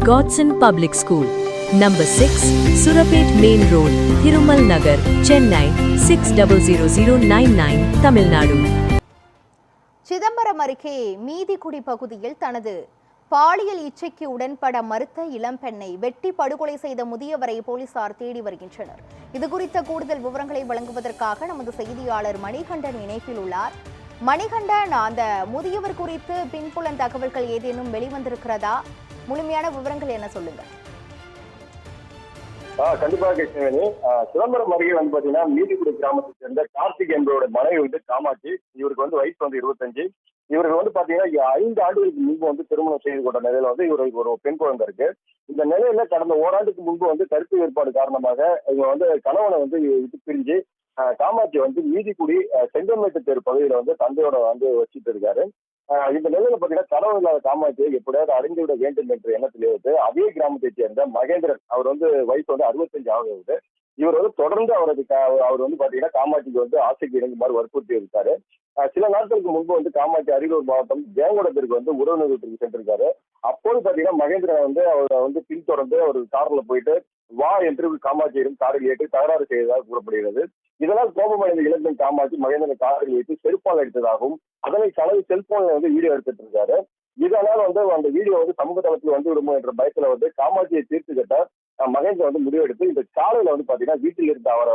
Godson Public School, Number 6, Surapet Main Road, Thirumal Nagar, Chennai 600099, Tamil Nadu. Chidambaram அருகே மீதிக்குடி பகுதியில் தனது பாலியல் இச்சைக்கு உடன்பட மறுத்த இளம்பெண்ணை வெட்டி படுகொலை செய்த முதியவரை போலீசார் தேடி வருகின்றனர். இதுகுறித்த கூடுதல் விவரங்களை வழங்குவதற்காக நமது செய்தியாளர் மணிகண்டன் இணைப்பில் உள்ளார். மணிகண்டன், அந்த முதியவர் குறித்து பின்புலன் தகவல்கள் ஏதேனும் வெளிவந்திருக்கிறதா? முழுமையான விவரங்கள் என்ன சொல்லுங்க. கண்டிப்பாக கிருஷ்ணவேணி, சிதம்பரம் அருகே வந்து பாத்தீங்கன்னா மீதிக்குடி கிராமத்தை சேர்ந்த கார்த்திக் என்பவரோட மனைவி வந்து காமாட்சி. இவருக்கு வந்து வயசு வந்து 25. இவருக்கு வந்து பாத்தீங்கன்னா 5 ஆண்டுகளுக்கு முன்பு வந்து திருமணம் செய்து கொண்ட நிலையில வந்து இவருக்கு ஒரு பெண் குழந்தை இருக்கு. இந்த நிலையில கடந்த ஓராண்டுக்கு முன்பு வந்து கருத்து வேறுபாடு காரணமாக இவங்க வந்து கணவனை வந்து விட்டு பிரிஞ்சு காமாட்சி வந்து மீதிக்குடி செங்கமேட்டு தெரு பகுதியில வந்து தந்தையோட வந்து வச்சுட்டு இருக்காரு. இந்த நிலையில பாத்தீங்கன்னா கணவன் இல்லாத காமாட்சியை எப்படியாவது அறிந்துவிட வேண்டும் என்ற எண்ணத்திலே வந்து அதே கிராமத்தை சேர்ந்த மகேந்திரன், அவர் வந்து வயசு வந்து 65 ஆகுது. இவர் வந்து தொடர்ந்து அவர் வந்து பாத்தீங்கன்னா காமாட்சிக்கு வந்து ஆசைக்கு இணங்குமாறு வற்புறுத்தி இருக்காரு. சில நாட்களுக்கு முன்பு வந்து காமாட்சி அரியலூர் மாவட்டம் ஜெயங்கொடத்திற்கு வந்து உறவினர் வீட்டுக்கு சென்றிருக்காரு. அப்போது பாத்தீங்கன்னா மகேந்திரன் வந்து அவரை வந்து பின்தொடர்ந்து அவர் கார்ல போயிட்டு வா என்று காமாட்சியிடம் காரில் ஏற்றி தகராறு செய்ததாக கூறப்படுகிறது. இதனால் கோபமடைந்த இளைஞன் காமாட்சி மகேந்திரன் காரில் வைத்து செருப்பால் அடித்ததாகவும் அதனை தனது செல்போன்ல வந்து வீடியோ எடுத்துட்டு இருக்காரு. இதனால் வந்து அந்த வீடியோ வந்து சமூக தளத்தில் வந்து விடுமோ என்ற பயத்துல வந்து காமாட்சியை தீர்த்து கட்ட மகேந்திரன் வந்து முடிவெடுத்து இந்த சாலையில வந்து பாத்தீங்கன்னா வீட்டில் இருந்த அவரை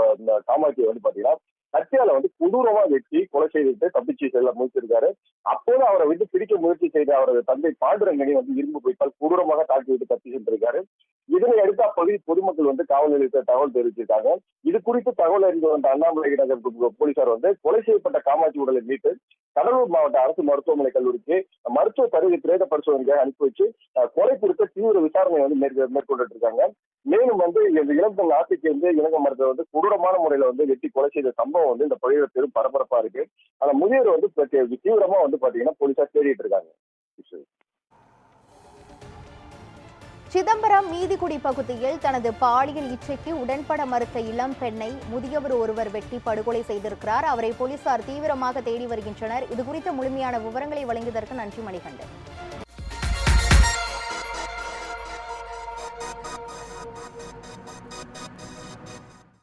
காமாட்சியை வந்து பாத்தீங்கன்னா கத்தியால வந்து கொடூரமா வெட்டி கொலை செய்துட்டு தப்பிச்சு செல்ல முயற்சிருக்காரு. அப்போது அவரை வந்து பிடிக்க முயற்சி செய்த அவரது தந்தை பாண்டுரங்கனை வந்து இரும்பு போய்த்தால் கொடூரமாக தாக்கி விட்டு தப்பி சென்றிருக்காரு. இதனை அடுத்து அப்பகுதி பொதுமக்கள் வந்து காவல் நிலையத்தில் தகவல் தெரிவிச்சிருக்காங்க. இது குறித்து தகவல் அறிந்து வந்த அண்ணாமலை நகர் போலீசார் வந்து கொலை செய்யப்பட்ட காமாட்சி உடலை மீட்டு கடலூர் மாவட்ட அரசு மருத்துவமனை கல்லூரிக்கு மருத்துவ கருவி பிரேத பரிசோதனைக்காக அனுப்பி வச்சு கொலை குறித்த தீவிர விசாரணை வந்து மேற்கொண்டு இருக்காங்க. மேலும் வந்து இந்த இளம்பெண் ஆட்சிக்கு வந்து இலங்கை மருத்துவர் வந்து கொடூரமான முறையில வந்து வெட்டி கொலை செய்த சம்பவம் வந்து இந்த பகுதியில பெரும் பரபரப்பா இருக்கு. அந்த முதியவர் வந்து தீவிரமா வந்து பாத்தீங்கன்னா போலீசார் தேடிட்டு இருக்காங்க. சிதம்பரம் மீதிக்குடி பகுதியில் தனது பாலியல் இச்சைக்கு உடன்பட மறுத்த இளம் பெண்ணை முதியவர் ஒருவர் வெட்டி படுகொலை செய்திருக்கிறார். அவரை போலீசார் தீவிரமாக தேடி வருகின்றனர். இதுகுறித்த முழுமையான விவரங்களை வழங்கியதற்கு நன்றி மணிகண்டன்.